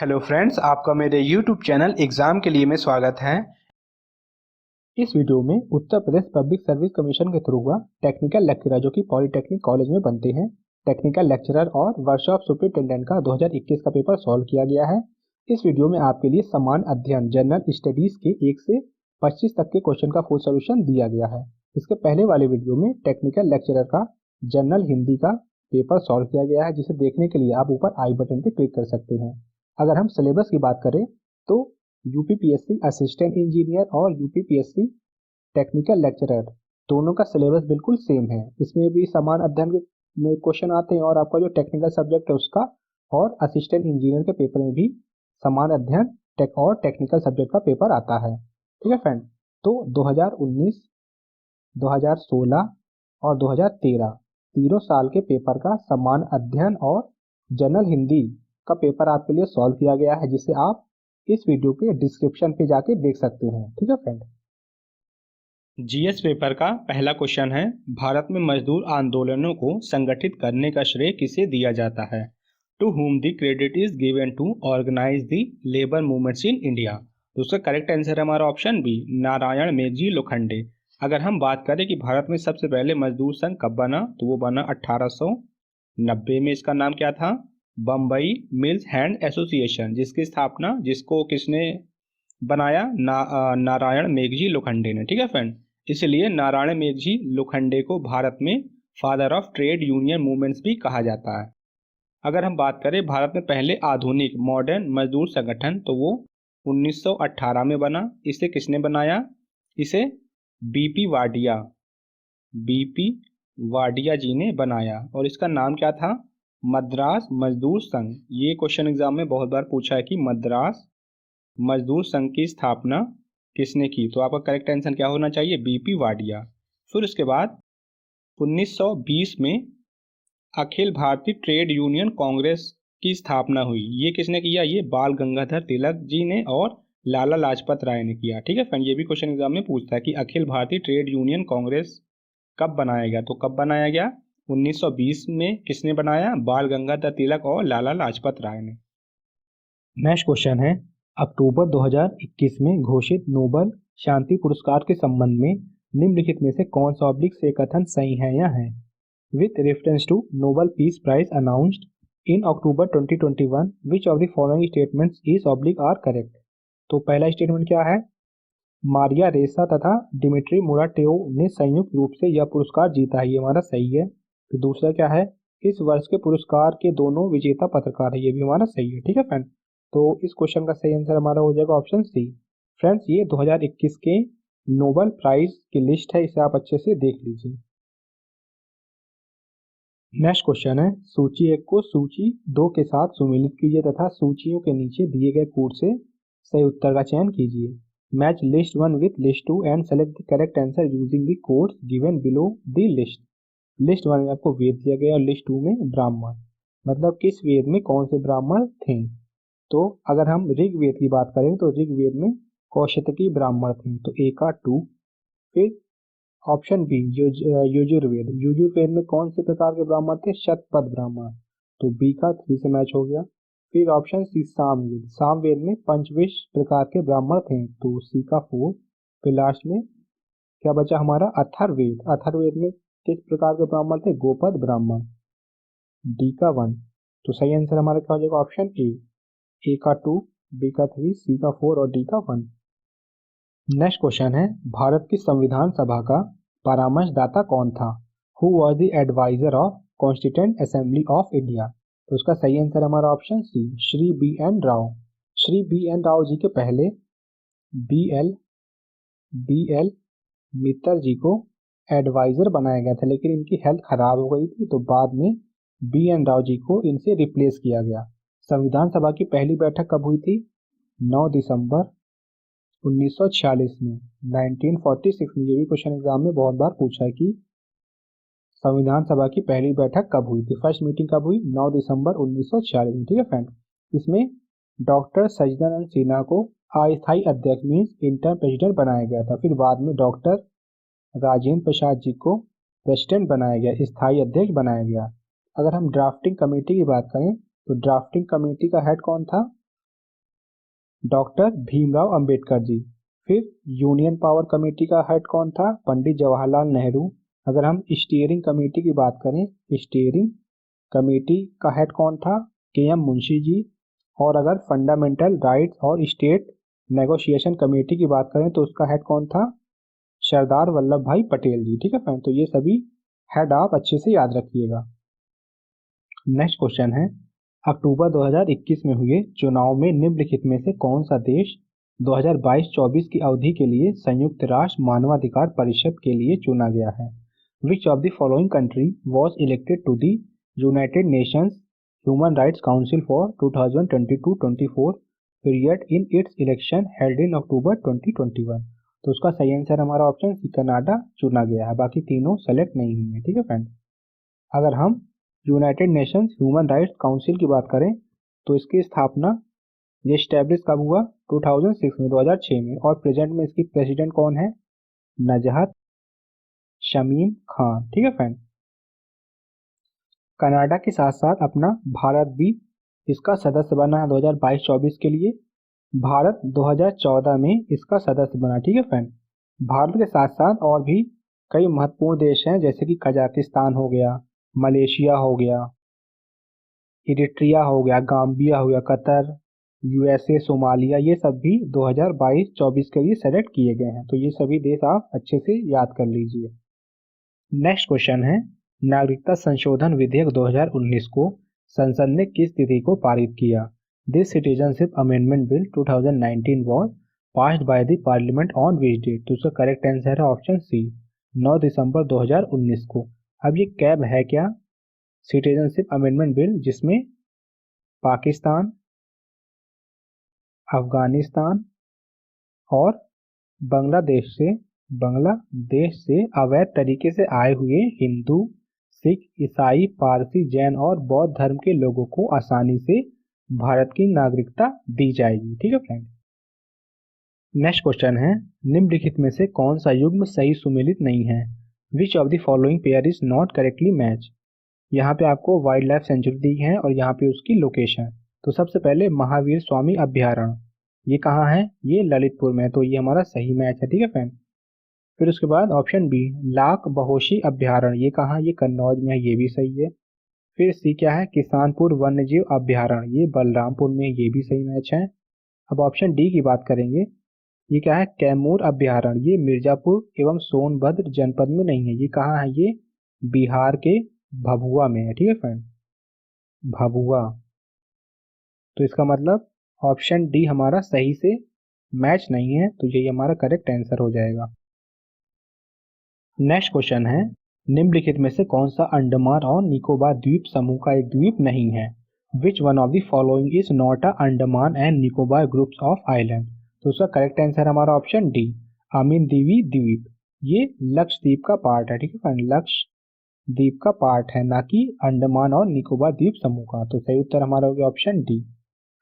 Hello friends, आपका मेरे YouTube channel exam के लिए में स्वागत है। इस वीडियो में Uttar Pradesh public service commission के थ्रू हुआ टेक्निकल लेक्चरर जो कि पॉलिटेक्निक कॉलेज में बनते हैं, टेक्निकल लेक्चरर और वर्कशॉप सुपरिटेंडेंट का 2021 का पेपर सॉल्व किया गया है। इस वीडियो में आपके लिए समान अध्ययन जनरल स्टडीज़ के 1 से 25 तक के क्वेश्चन का फुल सोल्यूशन दिया गया है। इसके पहले वाले वीडियो में टेक्निकल लेक्चरर का जनरल हिंदी का पेपर सॉल्व किया गया है, जिसे देखने के लिए आप ऊपर आई बटन पर क्लिक कर सकते हैं। अगर हम सिलेबस की बात करें तो यूपीपीएससी असिस्टेंट इंजीनियर और यूपीपीएससी टेक्निकल लेक्चरर दोनों का सिलेबस बिल्कुल सेम है। इसमें भी समान अध्ययन में क्वेश्चन आते हैं और आपका जो टेक्निकल सब्जेक्ट है उसका और असिस्टेंट इंजीनियर के पेपर में भी समान अध्ययन और टेक्निकल सब्जेक्ट का पेपर आता है। ठीक है फ्रेंड, तो 2019, 2016 और 2013 तीनों साल के पेपर का समान अध्ययन और जनरल हिंदी का पेपर आपके लिए सॉल्व किया गया है, जिसे आप इस वीडियो के डिस्क्रिप्शन पे जाके देख सकते हैं। ठीक है फ्रेंड, जीएस पेपर का पहला क्वेश्चन है, भारत में मजदूर आंदोलनों को संगठित करने का श्रेय किसे दिया जाता है? To whom the credit is given to organise the labour movements in India. तो उसका करेक्ट आंसर है हमारा ऑप्शन बी, नारायण मेघजी लोखंडे। अगर हम बात करें कि भारत में सबसे पहले मजदूर संघ कब बना, तो वो बना 1890 में। इसका नाम क्या था? बम्बई मिल्स हैंड एसोसिएशन, जिसकी स्थापना जिसको किसने बनाया? नारायण मेघजी लोखंडे ने। ठीक है फ्रेंड, इसलिए नारायण मेघजी लोखंडे को भारत में father of trade union movements भी कहा जाता है। अगर हम बात करें भारत में पहले आधुनिक मॉडर्न मजदूर संगठन, तो वो 1918 में बना। इसे किसने बनाया? इसे बीपी वाडिया जी ने बनाया और इसका नाम क्या था? मद्रास मजदूर संघ। ये क्वेश्चन एग्जाम में बहुत बार पूछा है कि मद्रास मजदूर संघ की स्थापना किसने की, तो आपका करेक्ट आंसर क्या होना चाहिए? बीपी वाडिया। फिर उसके बाद 1920 में अखिल भारतीय ट्रेड यूनियन कांग्रेस की स्थापना हुई। ये किसने किया? ये बाल गंगाधर तिलक जी ने और लाला लाजपत राय ने किया। ठीक है फ्रेंड, ये भी क्वेश्चन एग्जाम में पूछता है कि अखिल भारतीय ट्रेड यूनियन कांग्रेस कब बनाया गया, तो कब बनाया गया? 1920 में। किसने बनाया? बाल गंगाधर तिलक और लाला लाजपत राय ने। नेक्स्ट क्वेश्चन है, अक्टूबर 2021 में घोषित नोबेल शांति पुरस्कार के संबंध में निम्नलिखित में से कौन सा ऑब्लिक से कथन सही है या है? With reference to Nobel peace prize announced in October 2021 which of the following statements is oblique are correct? तो पहला स्टेटमेंट क्या है? मारिया रेसा तथा डिमिट्री मुराटेव ने संयुक्त रूप से यह पुरस्कार जीता है, ये हमारा सही है। फिर दूसरा क्या है? इस वर्ष के पुरस्कार के दोनों विजेता पत्रकार है, ये भी हमारा सही है। ठीक है फ्रेंड, तो इस क्वेश्चन का सही आंसर हमारा हो जाएगा ऑप्शन सी। फ्रेंड्स, ये 2021 के नोबेल प्राइज की लिस्ट है, इसे आप अच्छे से देख लीजिए। नेक्स्ट क्वेश्चन है, सूची 1 को सूची 2 के साथ सुमेलित कीजिए तथा सूचियों के नीचे दिए गए कोड से सही उत्तर का चयन कीजिए। Match list 1 with list 2 and select the correct answer using the codes given below the list. List 1 में आपको वेद दिया गया और लिस्ट 2 में ब्राह्मण, मतलब किस वेद में कौन से ब्राह्मण थे। तो अगर हम ऋग्वेद की बात करें तो ऋग्वेद में कौशिकी ब्राह्मण थे, तो ए का 2। फिर ऑप्शन बी यजुर्वेद, यजुर्वेद में कौन से प्रकार के ब्राह्मण थे? शतपथ ब्राह्मण, तो बी का 3 से मैच हो गया। फिर ऑप्शन सी सामवेद, सामवेद में पंचविश प्रकार के ब्राह्मण थे, तो सी का 4। फिर लास्ट में क्या बचा हमारा? अथर्ववेद, अथर्ववेद में किस प्रकार के ब्राह्मण थे? गोपद ब्राह्मण, डी का 1। तो सही आंसर हमारा क्या हो जाएगा? ऑप्शन ए का 2, बी का 3, सी का 4 और डी का 1। नेक्स्ट क्वेश्चन है, भारत की संविधान सभा का परामर्शदाता कौन था? Who was the adviser of constituent assembly of India? तो उसका सही आंसर हमारा option C, Shri B N Rao. Shri B N Rao ji के पहले बी एल मित्तल जी को एडवाइजर बनाया गया था, लेकिन इनकी हेल्थ खराब हो गई थी, तो बाद में बी एन राव जी को इनसे रिप्लेस किया गया। संविधान सभा की पहली बैठक कब हुई थी? 9 दिसंबर 1946 में, 1946 में। ये भी क्वेश्चन एग्जाम में बहुत बार पूछा है कि संविधान सभा की पहली बैठक कब हुई थी, फर्स्ट मीटिंग कब हुई? 9 दिसंबर 1946 में। ठीक है फ्रेंड, इसमें डॉक्टर सच्चिदानंद सिन्हा को अस्थायी अध्यक्ष मीन्स इंटर्म प्रेसिडेंट बनाया गया था। फिर बाद में डॉक्टर राजेंद्र प्रसाद जी को प्रेसिडेंट बनाया गया, स्थायी अध्यक्ष बनाया गया। अगर हम ड्राफ्टिंग कमेटी की बात करें तो ड्राफ्टिंग कमेटी का हेड कौन था? डॉक्टर भीमराव अंबेडकर जी। फिर यूनियन पावर कमेटी का हेड कौन था? पंडित जवाहरलाल नेहरू। अगर हम स्टीयरिंग कमेटी की बात करें, स्टीयरिंग कमेटी का हेड कौन था? के.एम. मुंशी जी। और अगर फंडामेंटल राइट्स और स्टेट नेगोशिएशन कमेटी की बात करें तो उसका हेड कौन था? सरदार वल्लभ भाई पटेल जी। ठीक है फ्रेंड, तो ये सभी हेड आप अच्छे से याद रखिएगा। नेक्स्ट क्वेश्चन है, अक्टूबर 2021 में हुए चुनाव में निम्नलिखित में से कौन सा देश 2022-24 की अवधि के लिए संयुक्त राष्ट्र मानवाधिकार परिषद के लिए चुना गया है? Which of the following country was elected to the United Nations Human Rights Council for 2022-24 period in its election held in October 2021? तो उसका सही आंसर हमारा ऑप्शन सी कनाडा चुना गया है, बाकी तीनों सेलेक्ट नहीं हुए हैं। ठीक है फ्रेंड, अगर हम United Nations Human Rights council की बात करें तो इसकी स्थापना ये स्टैब्लिश कब हुआ? 2006 में, 2006 में। और प्रेजेंट में इसकी प्रेसिडेंट कौन है? नजहत शमीम खान। ठीक है फ्रेंड, कनाडा के साथ साथ अपना भारत भी इसका सदस्य बना है 2022-24 के लिए। भारत 2014 में इसका सदस्य बना। ठीक है फ्रेंड, भारत के साथ साथ और भी कई महत्वपूर्ण देश हैं, जैसे कि कजाकिस्तान हो गया, मलेशिया हो गया, इरिट्रिया हो गया, गाम्बिया हो गया, कतर, यूएसए, सोमालिया, ये सब भी 2022-24 के लिए सेलेक्ट किए गए हैं। तो ये सभी देश आप अच्छे से याद कर लीजिए। नेक्स्ट क्वेश्चन है, नागरिकता संशोधन विधेयक 2019 को संसद ने किस तिथि को पारित किया? This citizenship amendment bill 2019 was passed by the parliament on which date? तो उसका करेक्ट आंसर है ऑप्शन सी, 9 दिसंबर 2019 को। अब ये कैब है क्या? सिटीजनशिप अमेंडमेंट बिल जिसमें पाकिस्तान, अफगानिस्तान और बांग्लादेश से अवैध तरीके से आए हुए हिंदू, सिख, ईसाई, पारसी, जैन और बौद्ध धर्म के लोगों को आसानी से भारत की नागरिकता दी जाएगी। ठीक है फ्रेंड, नेक्स्ट क्वेश्चन है, निम्नलिखित में से कौन सा युग्म सही सुमेलित नहीं है? Which of the following pair is not correctly match? यहाँ पे आपको वाइल्ड लाइफ सेंचुरी दी है और यहाँ पे उसकी लोकेशन। तो सबसे पहले महावीर स्वामी अभ्यारण्य, ये कहाँ है? ये ललितपुर में, तो ये हमारा सही मैच है। ठीक है फ्रेंड, फिर उसके बाद ऑप्शन बी लाख बहोशी अभ्यारण्य, ये कहाँ? ये कन्नौज में है, ये भी सही है। फिर सी क्या है? किसानपुर वन्यजीव अभ्यारण्य, ये बलरामपुर में, ये भी सही मैच है। अब ऑप्शन डी की बात करेंगे, ये क्या है? कैमूर अभ्यारण्य, ये मिर्जापुर एवं सोनभद्र जनपद में नहीं है, ये कहाँ है? ये बिहार के भभुआ में है। ठीक है फ्रेंड, भभुआ। तो इसका मतलब ऑप्शन डी हमारा सही से मैच नहीं है, तो यही हमारा करेक्ट आंसर हो जाएगा। नेक्स्ट क्वेश्चन है, निम्नलिखित में से कौन सा अंडमान और निकोबार द्वीप समूह का एक द्वीप नहीं है? विच one of the following is not a Andaman and Nicobar groups of island? तो उसका करेक्ट आंसर हमारा ऑप्शन डी अमीन दीवी द्वीप, ये लक्षद्वीप का पार्ट है। ठीक है फ्रेंड, लक्षद्वीप का पार्ट है, ना कि अंडमान और निकोबार द्वीप समूह का। तो सही उत्तर हमारा हो गया ऑप्शन डी।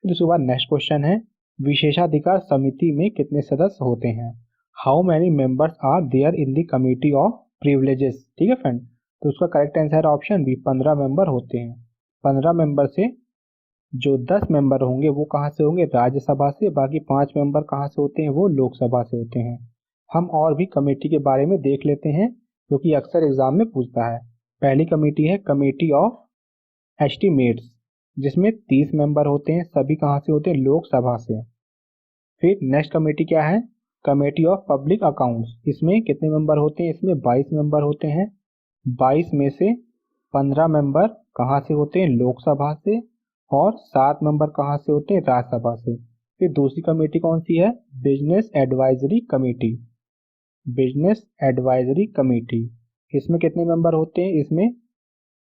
फिर उसके बाद नेक्स्ट क्वेश्चन है, विशेषाधिकार समिति में कितने सदस्य होते हैं? How many members are there in the committee of privileges? ठीक है फ्रेंड, तो उसका करेक्ट आंसर है ऑप्शन बी 15 मेंबर होते हैं। 15 मेंबर से जो 10 मेंबर होंगे वो कहाँ से होंगे? राज्यसभा से। बाकी 5 मेंबर कहाँ से होते हैं? वो लोकसभा से होते हैं। हम और भी कमेटी के बारे में देख लेते हैं, क्योंकि अक्सर एग्जाम में पूछता है। पहली कमेटी है कमेटी ऑफ एस्टिमेट्स, जिसमें 30 मेंबर होते हैं, सभी कहाँ से होते हैं? लोकसभा से। फिर नेक्स्ट कमेटी क्या है? कमेटी ऑफ पब्लिक अकाउंट्स, इसमें कितने मेंबर होते हैं? इसमें 22 मेंबर होते हैं। 22 में से 15 मेंबर कहाँ से होते हैं? लोकसभा से। और 7 मेंबर कहाँ से होते हैं? राज्यसभा से। फिर दूसरी कमेटी कौन सी है? Business advisory committee, business advisory committee, इसमें कितने मेंबर होते हैं? इसमें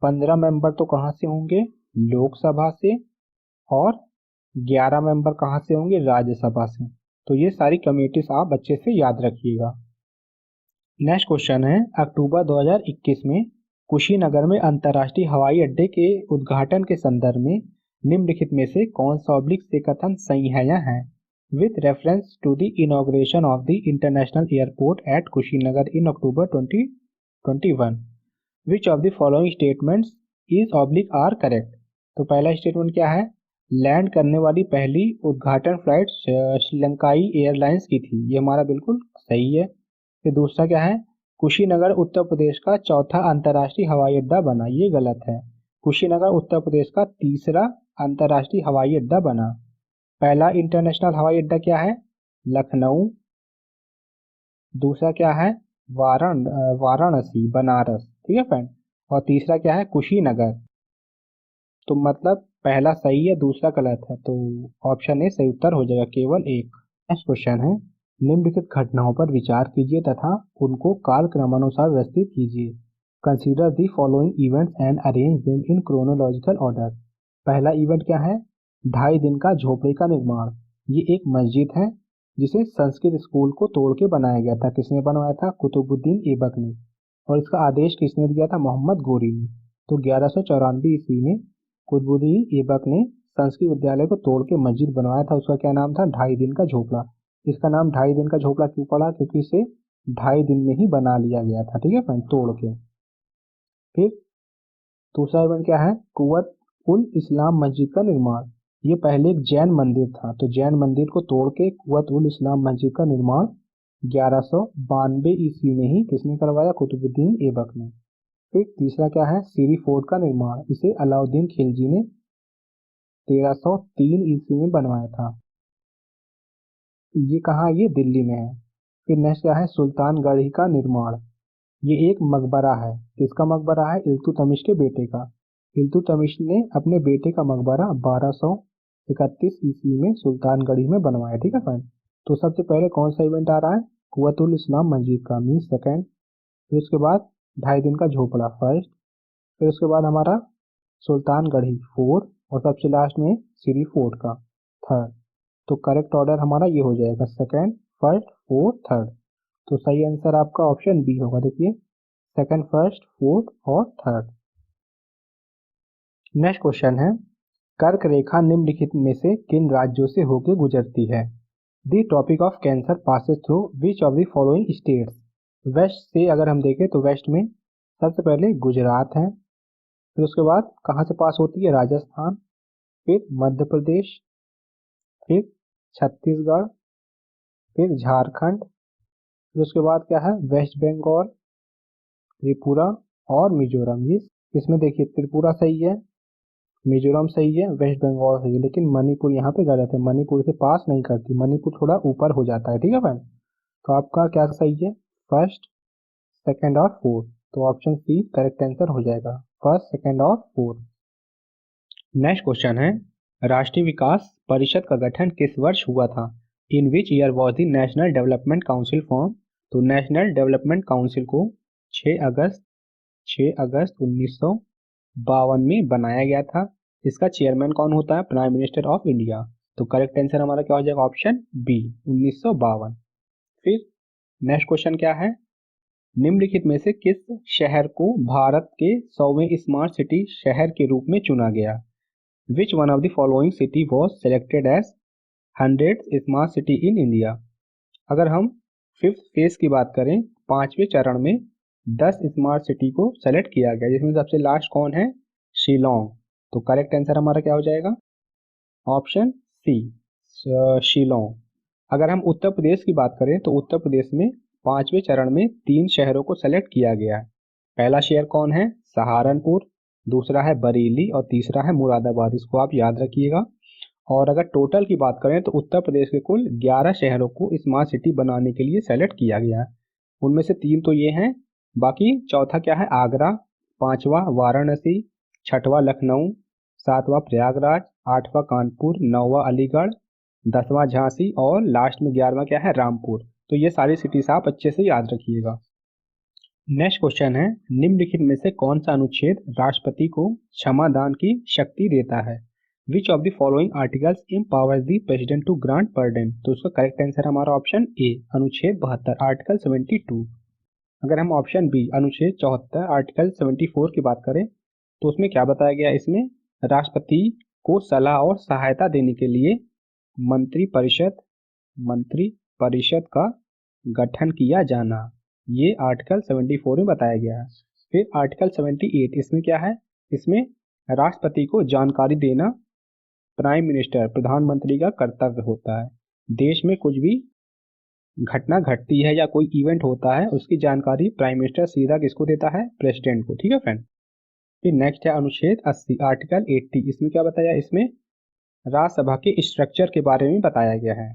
15 मेंबर तो कहाँ से होंगे? लोकसभा से। और 11 मेंबर कहाँ से होंगे? राज्यसभा से। तो ये सारी कमेटीज आप अच्छे से याद रखिएगा। नेक्स्ट क्वेश्चन है, अक्टूबर 2021 में कुशीनगर में अंतर्राष्ट्रीय हवाई अड्डे के उद्घाटन के संदर्भ में निम्नलिखित में से कौन सा ऑब्लिक से कथन सही है या है? With reference to the inauguration of the international airport at Kushinagar in October 2021, which of the following statements is oblique are correct? तो पहला स्टेटमेंट क्या है? लैंड करने वाली पहली उद्घाटन फ्लाइट श्रीलंकाई एयरलाइंस की थी। ये हमारा बिल्कुल सही है। फिर दूसरा क्या है, कुशीनगर उत्तर प्रदेश का चौथा अंतर्राष्ट्रीय हवाई अड्डा बना। ये गलत है। कुशीनगर उत्तर प्रदेश का तीसरा अंतर्राष्ट्रीय हवाई अड्डा बना। पहला इंटरनेशनल हवाई अड्डा क्या है, लखनऊ। दूसरा क्या है, वाराणसी बनारस, ठीक है फ्रेंड। और तीसरा क्या है, कुशीनगर। तो मतलब पहला सही है, दूसरा गलत है, तो ऑप्शन ए सही उत्तर हो जाएगा, केवल एक। नेक्स्ट क्वेश्चन है, निम्नलिखित घटनाओं पर विचार कीजिए तथा उनको कालक्रमानुसार व्यवस्थित कीजिए। Consider the following events and arrange them in chronological order. पहला इवेंट क्या है, 2.5 दिन का झोपड़ी का निर्माण। ये एक मस्जिद है जिसे संस्कृत स्कूल को तोड़ के बनाया गया था। किसने बनवाया था, कुतुबुद्दीन ऐबक ने। और इसका आदेश किसने दिया था, मोहम्मद गोरी ने। तो 1194 ईस्वी में कुतुबुद्दीन ऐबक ने संस्कृत विद्यालय को तोड़ के मस्जिद बनवाया था। उसका क्या नाम था, 2.5 दिन का झोपड़ा। इसका नाम 2.5 दिन का झोपड़ा क्यों पड़ा, क्योंकि इसे 2.5 दिन में ही बना लिया गया था, ठीक है फ्रेंड, तोड़ के। फिर दूसरा इवेंट क्या है, कुवत उल इस्लाम मस्जिद का निर्माण। ये पहले एक जैन मंदिर था, तो जैन मंदिर को तोड़ के कुवत उल इस्लाम मस्जिद का निर्माण 1192 ईस्वी में ही किसने करवाया, कुतुबुद्दीन ऐबक ने। फिर तीसरा क्या है, सीरी फोर्ट का निर्माण। इसे अलाउद्दीन खिलजी ने 1303 ईस्वी में बनवाया था। ये कहाँ, ये दिल्ली में है। फिर नेक्स्ट क्या है, सुल्तानगढ़ी का निर्माण। ये एक मकबरा है। किसका मकबरा है, इल्तुतमिश के बेटे का। इल्तुतमिश ने अपने बेटे का मकबरा 1231 ईस्वी में सुल्तानगढ़ी में बनवाया, ठीक है फ्रेंड। तो सबसे पहले कौन सा इवेंट आ रहा है, कुव्वतुल इस्लाम मस्जिद का, मीन सेकेंड। फिर उसके बाद 2.5 दिन का झोपड़ा, फर्स्ट। फिर उसके बाद हमारा सुल्तानगढ़ी, फोर्थ। और सबसे लास्ट में सीरी फोर्ट का, थर्ड। तो करेक्ट ऑर्डर हमारा ये हो जाएगा, सेकेंड, फर्स्ट, फोर्थ, थर्ड। तो सही आंसर आपका ऑप्शन बी होगा। देखिए, सेकेंड, फर्स्ट, फोर्थ और थर्ड। नेक्स्ट क्वेश्चन है, कर्क रेखा निम्नलिखित में से किन राज्यों से होकर गुजरती है। The topic of cancer passes through which of the following states. West से अगर हम देखें तो वेस्ट में सबसे पहले गुजरात है। फिर उसके बाद कहाँ से पास होती है, राजस्थान। फिर मध्य प्रदेश। फिर छत्तीसगढ़। फिर झारखंड। फिर उसके बाद क्या है, वेस्ट बंगाल, त्रिपुरा और मिजोरम। ये इसमें देखिए, त्रिपुरा सही है, मिजोरम सही है, वेस्ट बंगाल सही है, लेकिन मणिपुर यहाँ पे गलत है। मणिपुर से पास नहीं करती, मणिपुर थोड़ा ऊपर हो जाता है, ठीक है फ्रेंड। तो आपका क्या सही है, फर्स्ट, सेकंड और फोर्थ। तो ऑप्शन सी करेक्ट आंसर हो जाएगा, फर्स्ट, सेकंड और फोर्थ। नेक्स्ट क्वेश्चन है, राष्ट्रीय विकास परिषद का गठन किस वर्ष हुआ था। In which year was the national development council form. तो नेशनल डेवलपमेंट काउंसिल को 6 अगस्त 1952 में बनाया गया था। इसका चेयरमैन कौन होता है, प्राइम मिनिस्टर ऑफ इंडिया। तो करेक्ट आंसर हमारा क्या हो जाएगा, ऑप्शन बी, 1952। फिर नेक्स्ट क्वेश्चन क्या है, निम्नलिखित में से किस शहर को भारत के 100वें स्मार्ट सिटी शहर के रूप में चुना गया। Which one of the following city was selected as 100th smart city in India. अगर हम फिफ्थ फेज की बात करें, 5वें चरण में 10 स्मार्ट सिटी को सेलेक्ट किया गया, जिसमें सबसे लास्ट कौन है, शिलोंग। तो करेक्ट आंसर हमारा क्या हो जाएगा, ऑप्शन सी, शिलोंग। अगर हम उत्तर प्रदेश की बात करें तो उत्तर प्रदेश में 5वें चरण में 3 शहरों को सेलेक्ट किया गया है। पहला शहर कौन है, सहारनपुर। दूसरा है बरेली और तीसरा है मुरादाबाद। इसको आप याद रखिएगा। और अगर टोटल की बात करें तो उत्तर प्रदेश के कुल 11 शहरों को स्मार्ट सिटी बनाने के लिए सेलेक्ट किया गया है। उनमें से 3 तो ये हैं, बाकी चौथा क्या है, आगरा। 5वां वाराणसी। 6वां लखनऊ। 7वां प्रयागराज। 8वां कानपुर। 9वां अलीगढ़। 10वां झांसी और लास्ट में 11वां क्या है, रामपुर। तो ये सारी सिटीज आप अच्छे से याद रखिएगा। नेक्स्ट क्वेश्चन है, निम्नलिखित में से कौन सा अनुच्छेद राष्ट्रपति को क्षमा दान की शक्ति देता है। Which of the following articles empowers the president to grant pardon. तो उसका करेक्ट आंसर हमारा ऑप्शन ए, अनुच्छेद 72, आर्टिकल 72। अगर हम ऑप्शन बी, अनुच्छेद 74, आर्टिकल 74 की बात करें तो उसमें क्या बताया गया, इसमें राष्ट्रपति को सलाह और सहायता देने के लिए मंत्री परिषद का गठन किया जाना, ये आर्टिकल 74 में बताया गया है। फिर आर्टिकल 78, इसमें क्या है, इसमें राष्ट्रपति को जानकारी देना प्राइम मिनिस्टर प्रधानमंत्री का कर्तव्य होता है। देश में कुछ भी घटना घटती है या कोई इवेंट होता है उसकी जानकारी प्राइम मिनिस्टर सीधा किसको देता है? प्रेसिडेंट को। ठीक है फ्रेंड। फिर नेक्स्ट है अनुच्छेद 80 आर्टिकल 80। इसमें क्या बताया? इसमें राज्यसभा के स्ट्रक्चर के बारे में बताया गया है।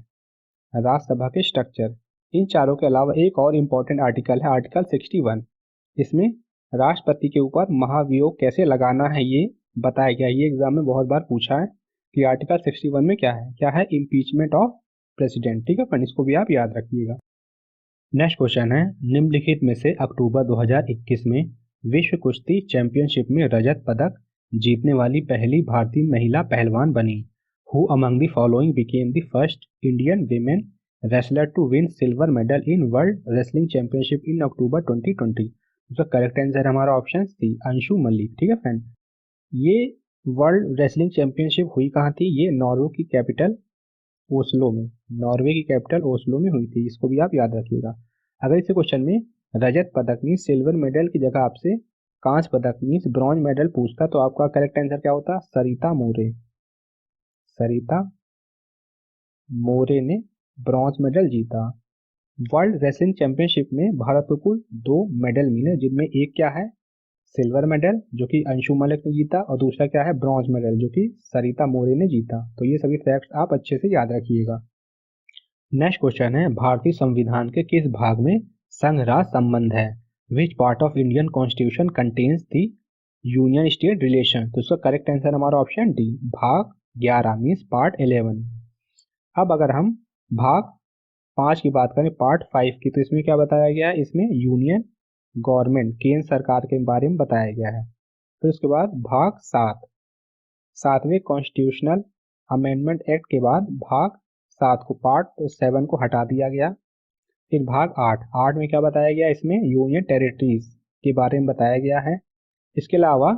राज्यसभा के स्ट्रक्चर। इन चारों के अलावा एक और इम्पोर्टेंट आर्टिकल है आर्टिकल 61। इसमें राष्ट्रपति के ऊपर महाभियोग कैसे लगाना है ये बताया गया। ये एग्जाम में बहुत बार पूछा है कि आर्टिकल 61 में क्या है? क्या है? Impeachment of president. ठीक है फ्रेंड, इसको भी आप याद रखिएगा। नेक्स्ट क्वेश्चन है, निम्नलिखित में से अक्टूबर 2021 में विश्व कुश्ती चैंपियनशिप में रजत पदक जीतने वाली पहली भारतीय महिला पहलवान बनी? Who among the following became the first Indian women wrestler to win silver medal in world wrestling championship in October 2020? उसका करेक्ट आंसर हमारा ऑप्शन सी अंशु मलिक। ठीक है फ्रेंड। ये वर्ल्ड रेसलिंग चैंपियनशिप हुई कहाँ थी? ये नॉर्वे की कैपिटल ओस्लो में, नॉर्वे की कैपिटल ओस्लो में हुई थी। इसको भी आप याद रखिएगा। अगर इस क्वेश्चन में रजत पदक मीन्स सिल्वर मेडल की जगह आपसे कांस्य पदक मीन्स ब्रॉन्ज मेडल पूछता तो आपका करेक्ट आंसर क्या होता? सरिता मोरे। सरिता मोरे ने ब्रॉन्ज मेडल जीता। वर्ल्ड रेसलिंग चैंपियनशिप में भारत को कुल 2 मेडल मिले, जिनमें एक क्या है? सिल्वर मेडल जो कि अंशु मलिक ने जीता, और दूसरा क्या है? ब्रॉन्ज मेडल जो कि सरिता मोरे ने जीता। तो ये सभी फैक्ट्स आप अच्छे से याद रखिएगा। नेक्स्ट क्वेश्चन है, भारतीय संविधान के किस भाग में संघ राज्य संबंध है? Which part of Indian constitution contains the union state relation? तो इसका करेक्ट आंसर हमारा ऑप्शन डी भाग 11 मीन्स पार्ट 11। अब अगर हम भाग 5 की बात करें, पार्ट 5 की, तो इसमें क्या बताया गया है? इसमें यूनियन गवर्नमेंट केंद्र सरकार के बारे में बताया गया है। फिर उसके बाद भाग 7वें कॉन्स्टिट्यूशनल अमेंडमेंट एक्ट के बाद भाग 7 को पार्ट 7 को हटा दिया गया। फिर भाग 8 में क्या बताया गया? इसमें यूनियन टेरिटरीज के बारे में बताया गया है। इसके अलावा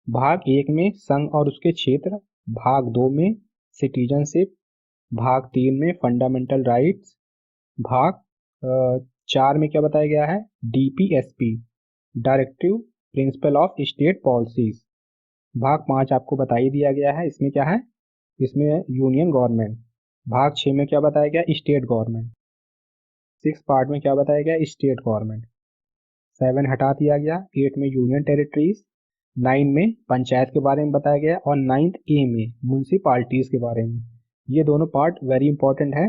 भाग 1 में संघ और उसके क्षेत्र, भाग 2 में सिटीजनशिप, भाग 3 में फंडामेंटल राइट्स, भाग 4 में क्या बताया गया है? DPSP directive principle of state policies. भाग 5 आपको बता ही दिया गया है। इसमें क्या है? इसमें यूनियन गवर्नमेंट। भाग 6 में क्या बताया गया? State government. 6 पार्ट में क्या बताया गया? State government. 7 हटा दिया गया। 8 में यूनियन टेरिटरीज, 9 में पंचायत के बारे में बताया गया, और 9th A में म्यूनसिपालिटीज के बारे में। ये दोनों पार्ट वेरी इंपॉर्टेंट है।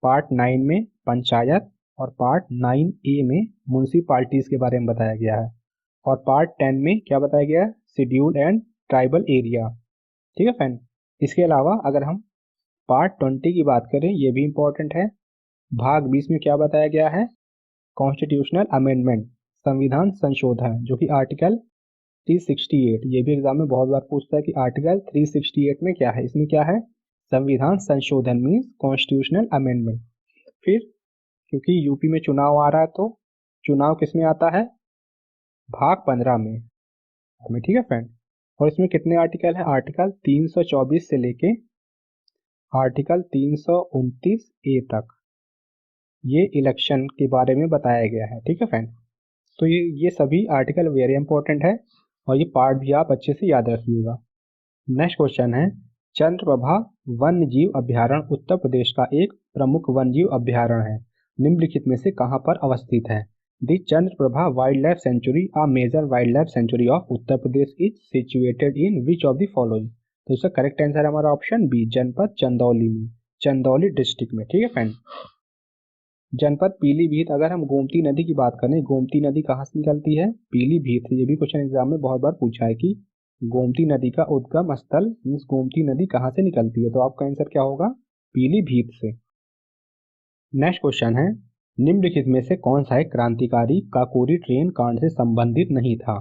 पार्ट 9 में पंचायत और पार्ट 9A में म्यूनसिपालिटीज के बारे में बताया गया है। और पार्ट 10 में क्या बताया गया? Scheduled and tribal area. ठीक है फ्रेंड। इसके अलावा अगर हम पार्ट 20 की बात करें, ये भी इंपॉर्टेंट है। भाग 20 में क्या बताया गया है? कॉन्स्टिट्यूशनल अमेंडमेंट संविधान संशोधन, जो कि आर्टिकल 368। ये भी एग्जाम में बहुत बार पूछता है कि आर्टिकल 368 में क्या है? इसमें क्या है? संविधान संशोधन मीन्स कॉन्स्टिट्यूशनल अमेंडमेंट। फिर क्योंकि यूपी में चुनाव आ रहा है तो चुनाव किस में आता है? भाग 15 में। ठीक है फ्रेंड। और इसमें कितने आर्टिकल है? आर्टिकल 324 से लेके आर्टिकल 329A तक ये इलेक्शन के बारे में बताया गया है। ठीक है फ्रेंड। तो ये सभी आर्टिकल वेरी इंपॉर्टेंट है और ये पार्ट भी आप अच्छे से याद रखिएगा। नेक्स्ट क्वेश्चन है, चंद्रप्रभा वन्य जीव अभ्यारण्य उत्तर प्रदेश का एक प्रमुख वन्य जीव अभ्यारण्य है। निम्नलिखित में से कहां पर अवस्थित है? The Chandraprabha wild life sanctuary, a major wild life sanctuary of Uttar Pradesh, is situated in which of the following? तो इसका करेक्ट आंसर हमारा ऑप्शन बी जनपद चंदौली में, चंदौली डिस्ट्रिक्ट में। ठीक है फ्रेंड। जनपद पीलीभीत। अगर हम गोमती नदी की बात करें, गोमती नदी कहाँ से निकलती है? पीलीभीत से। ये भी क्वेश्चन एग्जाम में बहुत बार पूछा है कि गोमती नदी का उद्गम स्थल मीन्स गोमती नदी कहाँ से निकलती है? तो आपका आंसर क्या होगा? पीलीभीत से। नेक्स्ट क्वेश्चन है, निम्नलिखित में से कौन सा एक क्रांतिकारी काकोरी ट्रेन कांड से संबंधित नहीं था?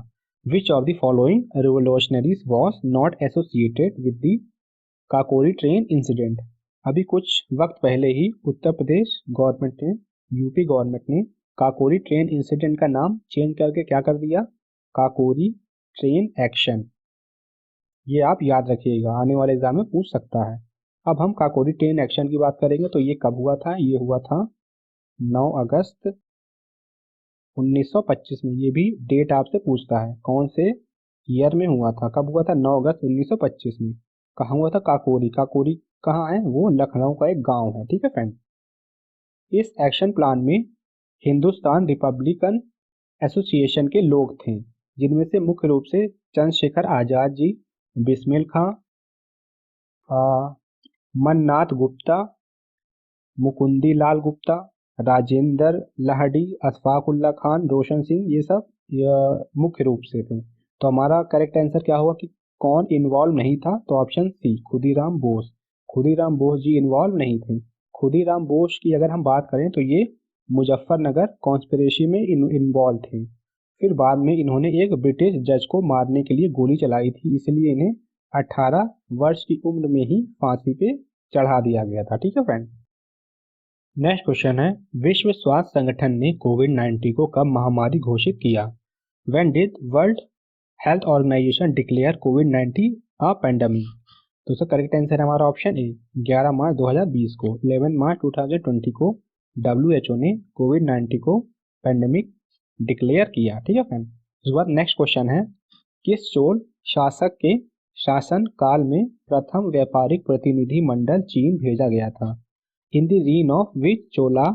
विच of the following revolutionaries was not associated with the Kakori train incident? अभी कुछ वक्त पहले ही उत्तर प्रदेश गवर्नमेंट ने, यूपी गवर्नमेंट ने काकोरी ट्रेन इंसिडेंट का नाम चेंज करके क्या कर दिया? Kakori train action. ये आप याद रखिएगा, आने वाले एग्जाम में पूछ सकता है। अब हम काकोरी ट्रेन एक्शन की बात करेंगे तो ये कब हुआ था? ये हुआ था 9 अगस्त 1925 में। ये भी डेट आपसे पूछता है कौन से ईयर में हुआ था, कब हुआ था? 9 अगस्त 1925 में। कहाँ हुआ था? काकोरी। काकोरी कहाँ है? वो लखनऊ का एक गांव है। ठीक है फ्रेंड। इस एक्शन प्लान में हिंदुस्तान रिपब्लिकन एसोसिएशन के लोग थे, जिनमें से मुख्य रूप से चंद्रशेखर आजाद जी, बिस्मिल खां, मन्नाथ गुप्ता, मुकुंदी लाल गुप्ता, राजेंद्र लाहड़ी, अशफाक उल्ला खान, रोशन सिंह, ये सब मुख्य रूप से थे। तो हमारा करेक्ट आंसर क्या होगा कि कौन इन्वॉल्व नहीं था? तो option C, Khudiram Bose. Khudiram Bose ji involve नहीं थे। खुदीराम बोस की अगर हम बात करें तो ये मुजफ्फरनगर कॉन्स्पिरेसी में इन्वॉल्व थे। फिर बाद में इन्होंने एक ब्रिटिश जज को मारने के लिए गोली चलाई थी, इसलिए इन्हें 18 वर्ष की उम्र में ही फांसी पे चढ़ा दिया गया था। ठीक है फ्रेंड। नेक्स्ट क्वेश्चन है, विश्व स्वास्थ्य संगठन ने कोविड 19 को कब महामारी घोषित किया? When did World Health Organization declare COVID 19 a pandemic? तो उसका करेक्ट आंसर है हमारा ऑप्शन ए, 11 मार्च 2020 को। 11 मार्च 2020 को WHO ने कोविड 19 को पेंडेमिक डिक्लेयर किया। ठीक है फ्रेंड। उसके बाद नेक्स्ट क्वेश्चन है, किस चोल शासक के शासन काल में प्रथम व्यापारिक प्रतिनिधि मंडल चीन भेजा गया था? In the reign of which Chola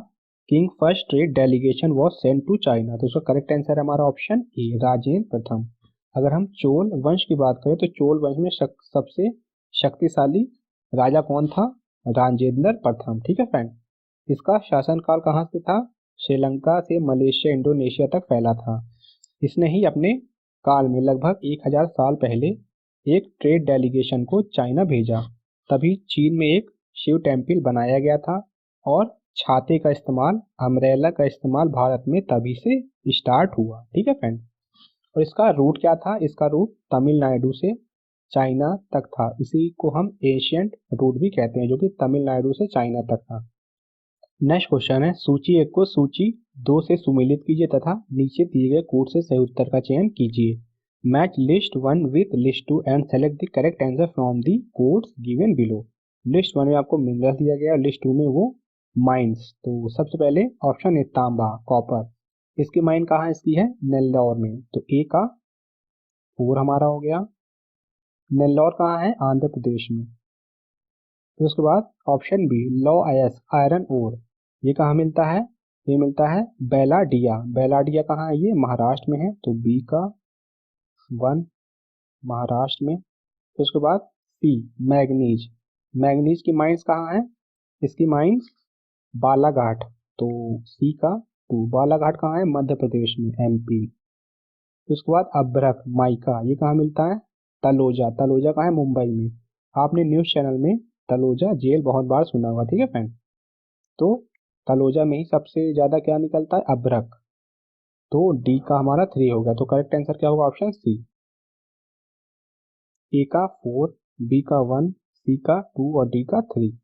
king first trade delegation was sent to China? तो उसका करेक्ट आंसर है हमारा ऑप्शन ए, राजेंद्र प्रथम। अगर हम चोल वंश की बात करें तो चोल वंश में सबसे शक्तिशाली राजा कौन था? राजेंद्र प्रथम। ठीक है फ्रेंड। इसका शासनकाल कहाँ से था? श्रीलंका से मलेशिया इंडोनेशिया तक फैला था। इसने ही अपने काल में लगभग 1000 साल पहले एक ट्रेड डेलीगेशन को चाइना भेजा। तभी चीन में एक शिव टेम्पल बनाया गया था और छाते का इस्तेमाल, अम्ब्रेला का इस्तेमाल भारत में तभी से स्टार्ट हुआ। ठीक है फ्रेंड। और इसका रूट क्या था? इसका रूट तमिलनाडु से चाइना तक था। इसी को हम एशियंट रूट भी कहते हैं, जो कि तमिलनाडु से चाइना तक था। नेक्स्ट क्वेश्चन है, सूची 1 को सूची 2 से सुमेलित कीजिए तथा नीचे दिए गए कोड से सही उत्तर का चयन कीजिए। Match list 1 with list 2 and select the correct answer from the codes given below. List 1 में आपको मिनरल दिया गया और लिस्ट 2 में वो माइंस। तो सबसे पहले ऑप्शन है तांबा, कॉपर। इसकी माइन कहाँ इसकी है? नेल्लौर में। तो ए का 4 हमारा हो गया। नेल्लौर कहाँ है? आंध्र प्रदेश में। फिर उसके बाद ऑप्शन बी, लॉ आयस आयरन ओर, ये कहाँ मिलता है? ये मिलता है बेलाडिया। बेलाडिया कहाँ है? ये महाराष्ट्र में है। तो बी का 1 महाराष्ट्र में। फिर उसके बाद सी, मैग्नीज। मैग्नीज की माइंस कहाँ है? इसकी माइंस बालाघाट। तो सी का 2। बालाघाट कहाँ है? मध्य प्रदेश में, MP। फिर उसके बाद अभ्रक, माइका, ये कहाँ मिलता है? तलोजा। तलोजा कहाँ है? मुंबई में। आपने न्यूज चैनल में तलोजा जेल बहुत बार सुना होगा। ठीक है फ्रेंड। तो तलोजा में ही सबसे ज्यादा क्या निकलता है? अभ्रक। तो डी का हमारा 3 हो गया। तो करेक्ट आंसर क्या होगा? Option C. ए का 4, बी का 1, सी का 2 और डी का 3।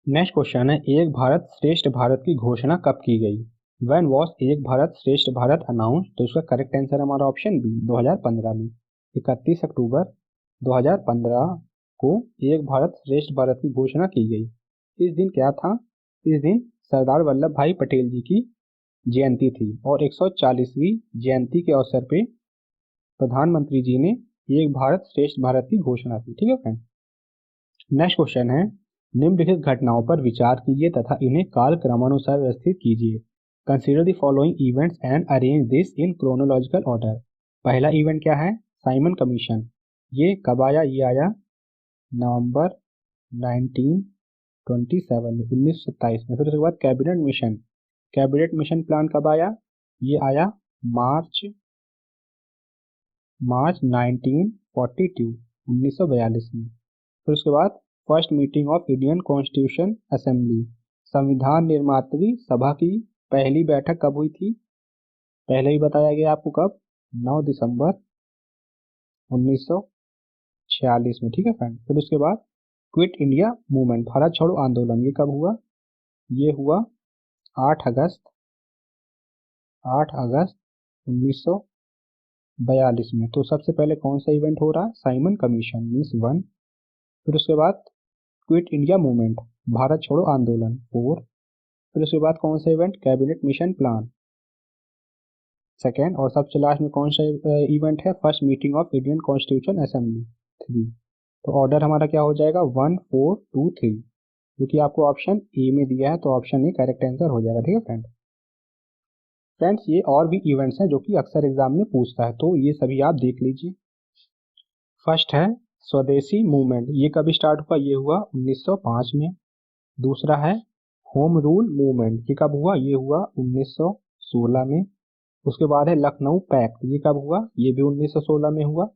नेक्स्ट क्वेश्चन है, एक भारत श्रेष्ठ भारत की घोषणा कब की गई? व्हेन वॉज एक भारत श्रेष्ठ भारत अनाउंस? तो उसका करेक्ट आंसर हमारा ऑप्शन बी, 2015 में। 31 अक्टूबर 2015 को एक भारत श्रेष्ठ भारत की घोषणा की गई। इस दिन क्या था? इस दिन सरदार वल्लभ भाई पटेल जी की जयंती थी और 140वीं जयंती के अवसर पे प्रधानमंत्री जी ने एक भारत श्रेष्ठ भारत की घोषणा की। ठीक है फ्रेंड। नेक्स्ट क्वेश्चन है, निम्नलिखित घटनाओं पर विचार कीजिए तथा इन्हें कालक्रमानुसार व्यवस्थित कीजिए। Consider the following events and arrange this in chronological order. पहला इवेंट क्या है? Simon commission. ये कब आया? ये आया नवंबर 1927 में, 1927 में। फिर उसके बाद cabinet mission. Cabinet mission plan कब आया? ये आया मार्च 1942, 1942 में। फिर उसके बाद first meeting of Indian constitution assembly, संविधान निर्मात्री सभा की पहली बैठक कब हुई थी? पहले ही बताया गया आपको, कब? 9 दिसंबर 1946 में। ठीक है फ्रेंड। फिर उसके बाद क्विट इंडिया मूवमेंट, भारत छोड़ो आंदोलन, ये कब हुआ? ये हुआ 8 अगस्त 1942 में। तो सबसे पहले कौन सा इवेंट हो रहा है? Simon commission means 1। फिर उसके बाद क्विट इंडिया मूवमेंट, भारत छोड़ो आंदोलन 4। फिर उसके बाद कौन सा इवेंट? Cabinet mission plan 2। और सबसे लास्ट में कौन सा इवेंट है? First meeting of Indian constitution assembly 3। तो ऑर्डर हमारा क्या हो जाएगा 1 4 2 3, क्योंकि आपको ऑप्शन ए में दिया है तो ऑप्शन ए करेक्ट आंसर हो जाएगा। ठीक है फ्रेंड। फ्रेंड्स ये और भी इवेंट्स हैं जो कि अक्सर एग्जाम में पूछता है, तो ये सभी आप देख लीजिए। फर्स्ट है स्वदेशी मूवमेंट, ये कब स्टार्ट हुआ? ये हुआ 1905 में। दूसरा है होम रूल मूवमेंट, ये कब हुआ? ये हुआ 1916 में। उसके बाद है लखनऊ पैक्ट, ये कब हुआ? ये भी 1916 में हुआ।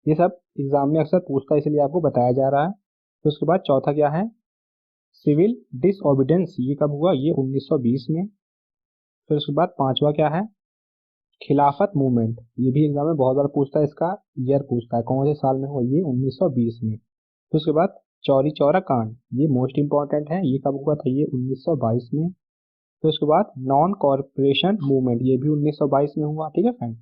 ये सब एग्जाम में अक्सर पूछता है, इसलिए आपको बताया जा रहा है। तो उसके बाद चौथा क्या है? सिविल डिसओबीडेंस, ये कब हुआ? ये 1920 में। फिर उसके बाद पांचवा क्या है? खिलाफत मूवमेंट, ये भी एग्जाम में बहुत बार पूछता है, इसका ईयर पूछता है कौन से साल में हुआ? ये 1920 में। फिर उसके बाद चौरी चौरा कांड, ये मोस्ट इंपॉर्टेंट है, ये कब हुआ था? ये 1922 में। फिर उसके बाद नॉन कॉरपोरेशन मूवमेंट, ये भी 1922 में हुआ। ठीक है फ्रेंड।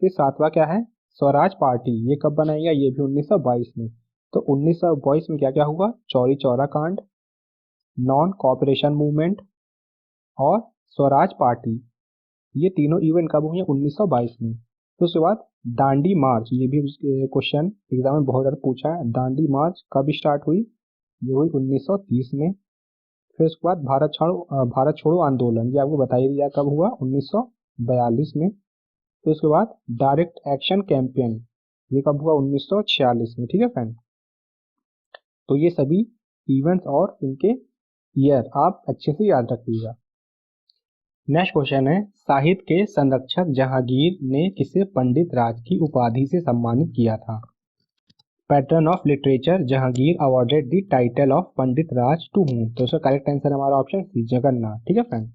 फिर सातवां क्या है? स्वराज पार्टी, ये कब बनाई गई? ये भी 1922 में। तो 1922 में क्या क्या हुआ? चौरी चौरा कांड, नॉन कॉपरेशन मूवमेंट और स्वराज पार्टी, ये तीनों इवेंट कब हुए? 1922 में। तो उसके बाद दांडी मार्च, ये भी क्वेश्चन एग्जाम में बहुत ज़्यादा पूछा है। दांडी मार्च कब स्टार्ट हुई? ये हुई 1930 में। फिर उसके बाद भारत छोड़ो आंदोलन, ये आपको बता ही दिया कब हुआ? 1942 में। फिर उसके बाद डायरेक्ट एक्शन कैंपेन, ये कब हुआ? 1946 में। ठीक है फ्रेंड। तो ये सभी इवेंट्स और इनके ईयर आप अच्छे से याद रखिएगा। नेक्स्ट क्वेश्चन है, साहित्य के संरक्षक जहांगीर ने किसे पंडित राज की उपाधि से सम्मानित किया था? Patron of literature Jahangir awarded the title of Pandit Raj to whom? तो इसका करेक्ट आंसर हमारा ऑप्शन सी, जगन्नाथ। ठीक है फ्रेंड।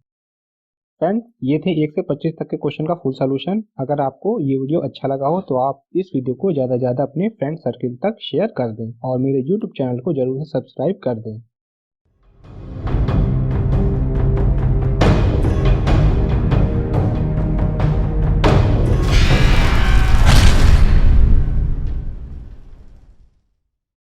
फ्रेंड ये थे 1 से 25 तक के क्वेश्चन का फुल सॉल्यूशन। अगर आपको ये वीडियो अच्छा लगा हो तो आप इस वीडियो को ज़्यादा से ज़्यादा अपने फ्रेंड सर्किल तक शेयर कर दें और मेरे यूट्यूब चैनल को जरूर से सब्सक्राइब कर दें।